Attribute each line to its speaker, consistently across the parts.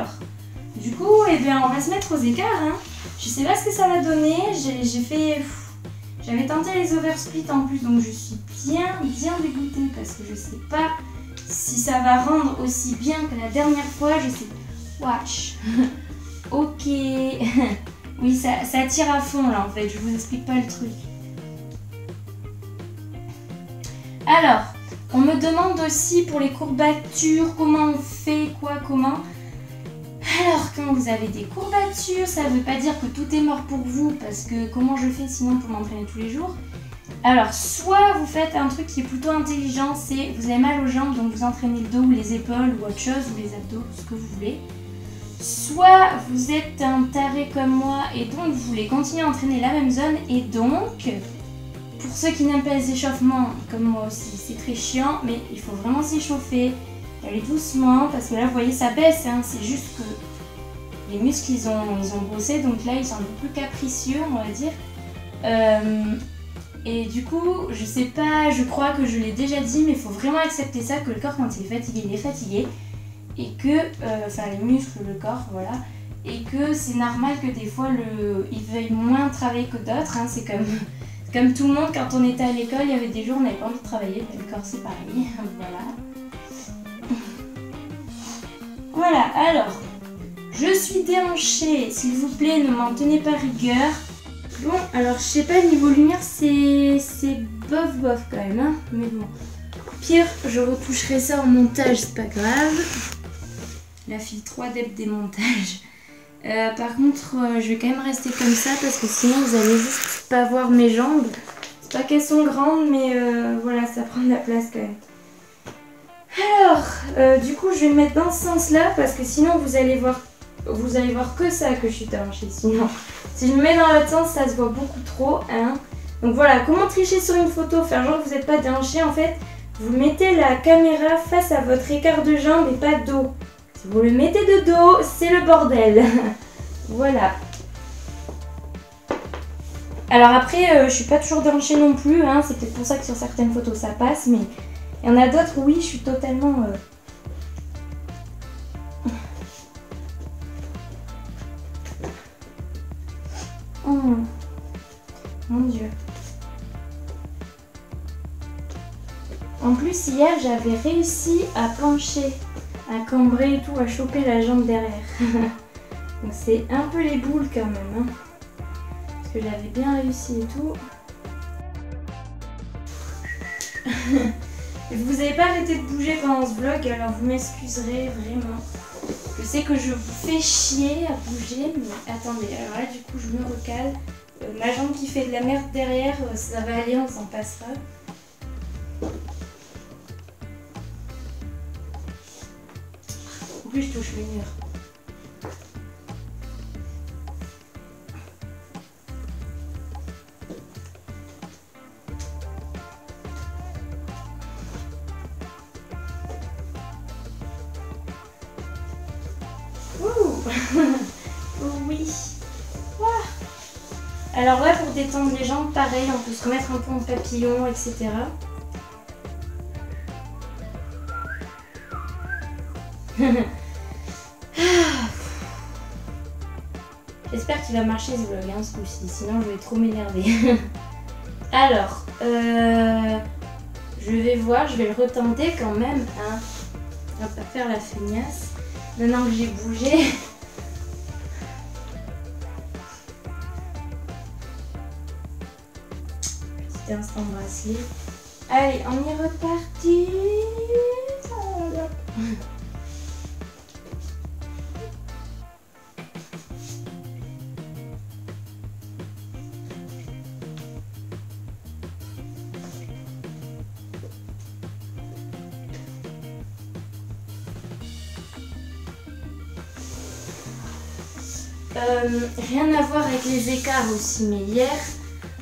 Speaker 1: Alors, du coup, eh bien, on va se mettre aux écarts. Hein. Je sais pas ce que ça va donner. J'avais tenté les oversplits en plus, donc je suis bien dégoûtée parce que je sais pas si ça va rendre aussi bien que la dernière fois. Je sais. Watch. Ok. Oui, ça tire à fond là en fait. Je vous explique pas le truc. Alors, on me demande aussi pour les courbatures comment on fait, comment. Alors, quand vous avez des courbatures, ça ne veut pas dire que tout est mort pour vous, parce que comment je fais sinon pour m'entraîner tous les jours? Alors, soit vous faites un truc qui est plutôt intelligent, c'est vous avez mal aux jambes, donc vous entraînez le dos ou les épaules ou autre chose, ou les abdos, ce que vous voulez. Soit vous êtes un taré comme moi et donc vous voulez continuer à entraîner la même zone, et donc, pour ceux qui n'aiment pas les échauffements, comme moi aussi, c'est très chiant, mais il faut vraiment s'échauffer. Allez doucement, parce que là, vous voyez, ça baisse, hein, c'est juste que les muscles, ils ont bossé, donc là, ils sont un peu plus capricieux, on va dire. Et du coup, je sais pas, je crois que je l'ai déjà dit, mais il faut vraiment accepter ça, que le corps, quand il est fatigué, et que, enfin, les muscles, le corps, voilà, et que c'est normal que des fois, il veuille moins travailler que d'autres, hein, c'est comme tout le monde, quand on était à l'école, il y avait des jours où on n'avait pas envie de travailler, le corps, c'est pareil, voilà. Voilà, alors, je suis déhanchée, s'il vous plaît, ne m'en tenez pas rigueur. Bon, alors, je sais pas, niveau lumière, c'est bof quand même, hein, mais bon. Pire, je retoucherai ça en montage, c'est pas grave. La fille 3D des montages. Par contre, je vais quand même rester comme ça, parce que sinon, vous allez juste pas voir mes jambes. C'est pas qu'elles sont grandes, mais voilà, ça prend de la place quand même. Alors, du coup, je vais me mettre dans ce sens-là parce que sinon, vous allez voir que ça que je suis déhanchée. Sinon, si je me mets dans l'autre sens, ça se voit beaucoup trop. Hein. Donc voilà, comment tricher sur une photo, faire genre que vous n'êtes pas déhanché. En fait, vous mettez la caméra face à votre écart de jambe et pas de dos. Si vous le mettez de dos, c'est le bordel. Voilà. Alors après, je suis pas toujours déhanchée non plus. Hein. C'est peut-être pour ça que sur certaines photos, ça passe, mais... Il y en a d'autres, oui, je suis totalement... Oh, mon Dieu. En plus, hier, j'avais réussi à pencher, à cambrer et tout, à choper la jambe derrière. Donc c'est un peu les boules quand même. Hein. Parce que j'avais bien réussi et tout. Vous n'avez pas arrêté de bouger pendant ce vlog, alors vous m'excuserez vraiment. Je sais que je vous fais chier à bouger, mais attendez, alors là du coup je me recale. Ma jambe qui fait de la merde derrière, ça va aller, on s'en passera. En plus je touche le mur. Oui. Wow. Alors là, pour détendre les jambes, pareil, on peut se remettre un peu en papillon, etc. J'espère qu'il va marcher ce vlog, hein, ce coup-ci, sinon je vais trop m'énerver. Alors, je vais voir, je vais le retenter quand même. Hein. On va pas faire la feignasse. Maintenant que j'ai bougé. Petit instant bracelet. Allez, on est reparti. Rien à voir avec les écarts aussi, mais hier,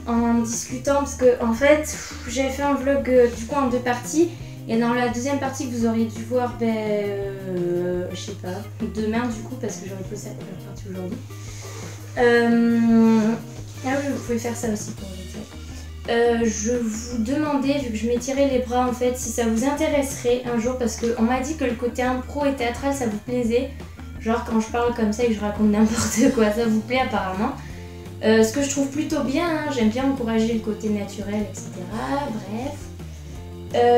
Speaker 1: en discutant, parce que en fait, j'avais fait un vlog du coup en 2 parties, et dans la deuxième partie que vous auriez dû voir, je sais pas, demain du coup, parce que j'aurais posté la première partie aujourd'hui. Ah oui, vous pouvez faire ça aussi pour les je vous demandais, vu que je m'étirais les bras en fait, si ça vous intéresserait un jour, parce qu'on m'a dit que le côté impro et théâtral ça vous plaisait. Genre quand je parle comme ça et que je raconte n'importe quoi, ça vous plaît apparemment. Ce que je trouve plutôt bien, hein, j'aime bien encourager le côté naturel, etc. Bref.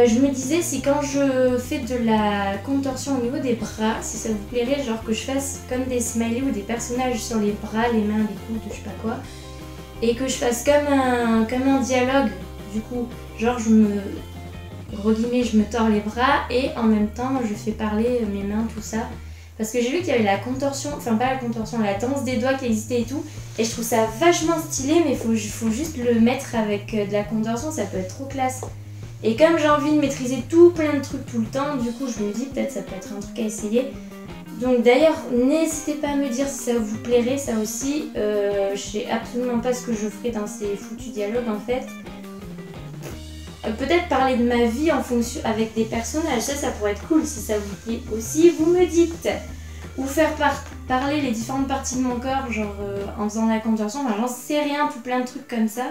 Speaker 1: Je me disais si quand je fais de la contorsion au niveau des bras, si ça vous plairait, genre que je fasse comme des smileys ou des personnages sur les bras, les mains, les coudes, je sais pas quoi. Et que je fasse comme un dialogue, du coup, genre je me tords les bras et en même temps je fais parler mes mains, tout ça. Parce que j'ai vu qu'il y avait la contorsion, enfin pas la contorsion, la danse des doigts qui existait et tout. Et je trouve ça vachement stylé, mais faut juste le mettre avec de la contorsion, ça peut être trop classe. Et comme j'ai envie de maîtriser tout plein de trucs tout le temps, du coup je me dis peut-être ça peut être un truc à essayer. Donc d'ailleurs, n'hésitez pas à me dire si ça vous plairait, ça aussi. Je sais absolument pas ce que je ferai dans ces foutus dialogues en fait. Peut-être parler de ma vie en fonction avec des personnages, ça pourrait être cool si ça vous plaît aussi, vous me dites. Ou faire parler les différentes parties de mon corps, genre en faisant la contorsion, enfin j'en sais rien, tout plein de trucs comme ça.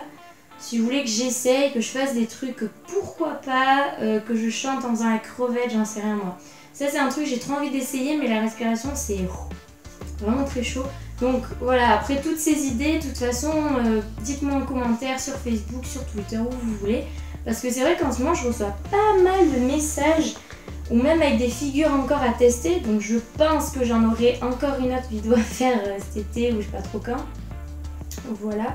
Speaker 1: Si vous voulez que j'essaye, que je fasse des trucs, pourquoi pas, que je chante en faisant la crevette, j'en sais rien moi. Ça c'est un truc que j'ai trop envie d'essayer, mais la respiration c'est vraiment très chaud. Donc voilà, après toutes ces idées, de toute façon, dites-moi en commentaire sur Facebook, sur Twitter, où vous voulez. Parce que c'est vrai qu'en ce moment je reçois pas mal de messages, ou même avec des figures encore à tester. Donc je pense que j'en aurai encore une autre vidéo à faire cet été, ou je sais pas trop quand. Voilà.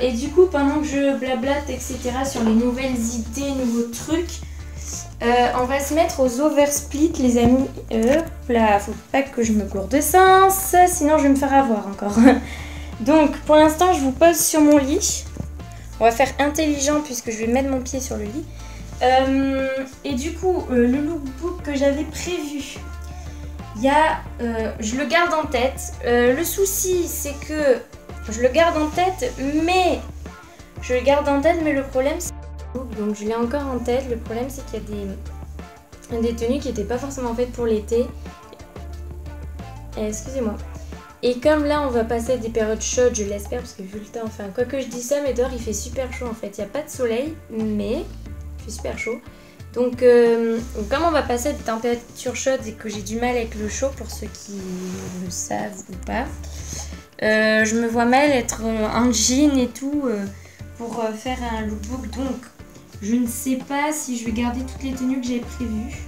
Speaker 1: Et du coup, pendant que je blablate, etc. sur les nouvelles idées, nouveaux trucs, on va se mettre aux oversplits, les amis. Là, faut pas que je me gourde de sens, sinon je vais me faire avoir encore. Donc, pour l'instant, je vous pose sur mon lit. On va faire intelligent puisque je vais mettre mon pied sur le lit. Et du coup, le lookbook que j'avais prévu, je le garde en tête. Le souci, c'est que je le garde en tête, mais le problème, c'est donc je l'ai encore en tête. Le problème, c'est qu'il y a des tenues qui n'étaient pas forcément faites pour l'été. Excusez-moi. Et comme là, on va passer des périodes chaudes, je l'espère, parce que vu le temps, enfin, quoi que je dis ça, mais dehors, il fait super chaud en fait. Il n'y a pas de soleil, mais il fait super chaud. Donc, comme on va passer des températures chaudes et que j'ai du mal avec le chaud, pour ceux qui le savent ou pas, je me vois mal être en jean et tout pour faire un lookbook. Donc, je ne sais pas si je vais garder toutes les tenues que j'ai prévues.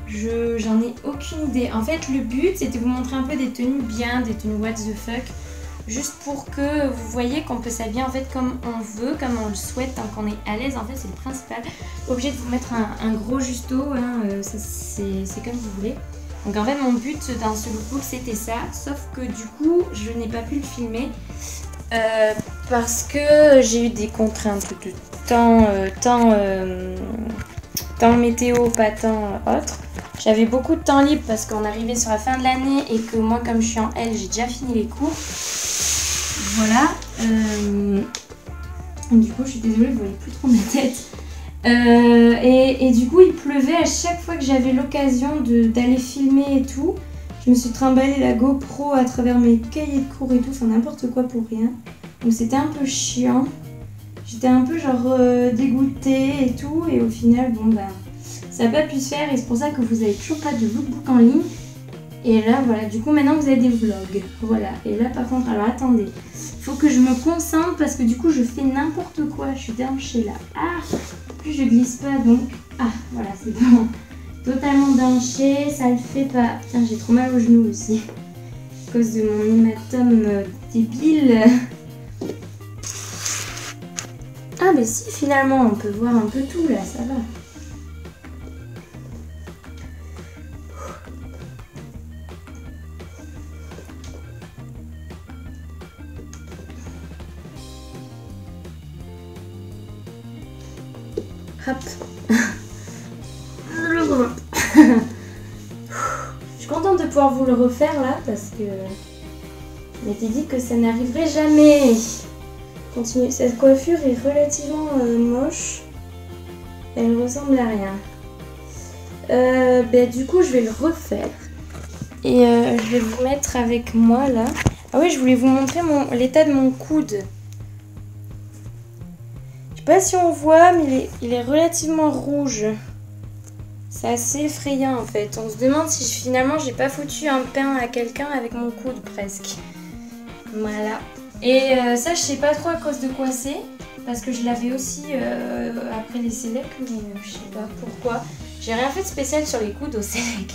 Speaker 1: J'en ai aucune idée. En fait, le but, c'était de vous montrer un peu des tenues bien, des tenues what the fuck. Juste pour que vous voyez qu'on peut s'habiller en fait comme on veut, comme on le souhaite, tant qu'on est à l'aise. En fait, c'est le principal. Pas obligé de vous mettre un gros justo, hein, c'est comme vous voulez. Donc en fait, mon but dans ce lookbook, c'était ça. Sauf que du coup, je n'ai pas pu le filmer parce que j'ai eu des contraintes de temps météo, pas temps autre. J'avais beaucoup de temps libre parce qu'on arrivait sur la fin de l'année et que moi, comme je suis en L, j'ai déjà fini les cours. Voilà. Du coup, je suis désolée, vous voyez plus trop ma tête. Et du coup, il pleuvait à chaque fois que j'avais l'occasion d'aller filmer et tout. Je me suis trimballé la GoPro à travers mes cahiers de cours et tout, enfin n'importe quoi pour rien. Donc c'était un peu chiant. J'étais un peu genre dégoûtée et tout, et au final, bon bah, ça n'a pas pu se faire, et c'est pour ça que vous avez toujours pas de lookbook en ligne. Et là, voilà, du coup, maintenant vous avez des vlogs. Voilà, et là par contre, alors attendez, il faut que je me concentre parce que du coup, je fais n'importe quoi. Je suis déhanchée là. Ah, plus je glisse pas donc. Ah, voilà, c'est bon. Totalement déhanchée, ça le fait pas. Putain, j'ai trop mal aux genoux aussi. À cause de mon hématome débile. Ah mais si, finalement, on peut voir un peu tout là, ça va. Hop. Je suis contente de pouvoir vous le refaire là parce que je m'étais dit que ça n'arriverait jamais. Continue. Cette coiffure est relativement moche. Elle ressemble à rien. Du coup, je vais le refaire. Et je vais vous mettre avec moi là. Ah oui, je voulais vous montrer l'état de mon coude. Je sais pas si on voit, mais il est relativement rouge. C'est assez effrayant en fait. On se demande si finalement j'ai pas foutu un pain à quelqu'un avec mon coude presque. Voilà. Et ça je sais pas trop à cause de quoi c'est. Parce que je l'avais aussi après les Selec, mais je sais pas pourquoi. J'ai rien fait de spécial sur les coudes au Selec.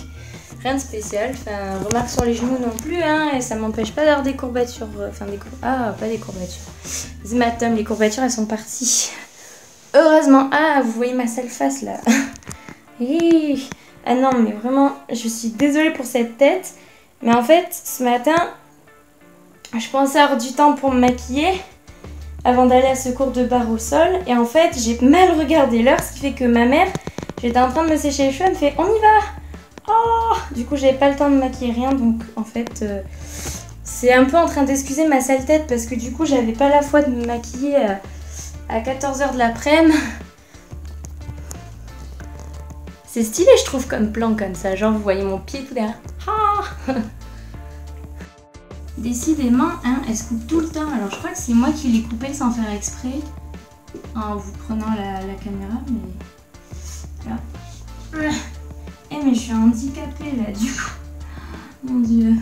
Speaker 1: Rien de spécial. Enfin, remarque sur les genoux non plus, hein. Et ça m'empêche pas d'avoir des courbatures. Enfin, ah, pas des courbatures. Les hématomes, les courbatures elles sont parties. Heureusement. Ah, vous voyez ma sale face là. Ah non, mais vraiment, je suis désolée pour cette tête. Mais en fait, ce matin, je pensais avoir du temps pour me maquiller avant d'aller à ce cours de barre au sol. Et en fait, j'ai mal regardé l'heure, ce qui fait que ma mère, j'étais en train de me sécher les cheveux, elle me fait « On y va !» Oh, du coup, j'avais pas le temps de maquiller rien. Donc, en fait, c'est un peu en train d'excuser ma sale tête parce que du coup, j'avais pas la foi de me maquiller à 14h de l'après-midi. C'est stylé, je trouve, comme plan comme ça. Genre, vous voyez mon pied tout derrière. Ah Décidément, hein, elle se coupe tout le temps. Alors, je crois que c'est moi qui l'ai coupée sans faire exprès. En vous prenant la caméra, mais... Là. Eh, mais je suis handicapée, là, du coup. Mon Dieu.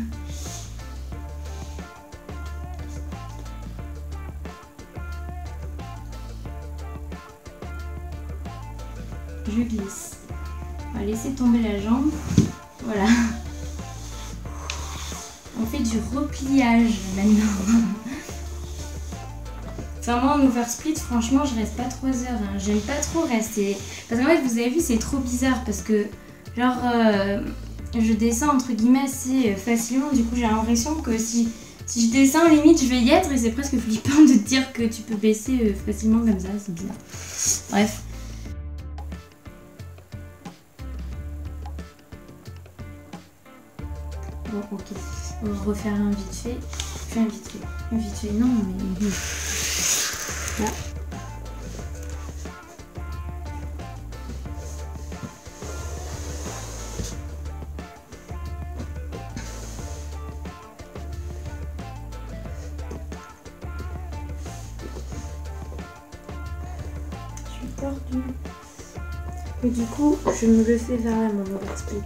Speaker 1: Je glisse. On va laisser tomber la jambe. Voilà. On fait du repliage maintenant. Enfin, moi en oversplit, franchement, je reste pas 3 heures. Hein. J'aime pas trop rester. Parce qu'en fait, vous avez vu, c'est trop bizarre. Parce que, genre, je descends entre guillemets assez facilement. Du coup, j'ai l'impression que si je descends, limite, je vais y être. Et c'est presque flippant de te dire que tu peux baisser facilement comme ça. C'est bizarre. Bref. Bon, ok. On va refaire un vite fait. Enfin, vite fait, non, mais... Là. Je suis tordue. Mais du coup, je me le fais vers là, mon oversplit.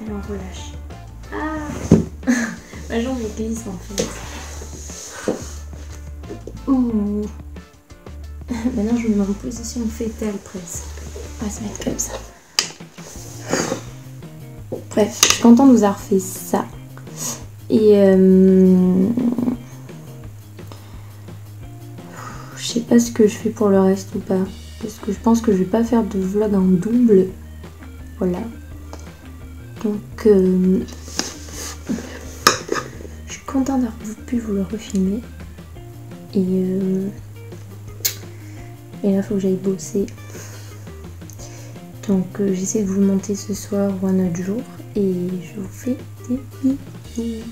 Speaker 1: Allez, on relâche. Ah ma jambe glisse en fait. Ouh. Maintenant je me mets en position fétale presque. On va se mettre comme ça. Bref, je suis contente de vous avoir fait ça. Et je sais pas ce que je fais pour le reste ou pas. Parce que je pense que je vais pas faire de vlog en double. Voilà. Donc, je suis contente d'avoir pu vous le refilmer. Et là, il faut que j'aille bosser. Donc, j'essaie de vous le monter ce soir ou un autre jour. Et je vous fais des bisous.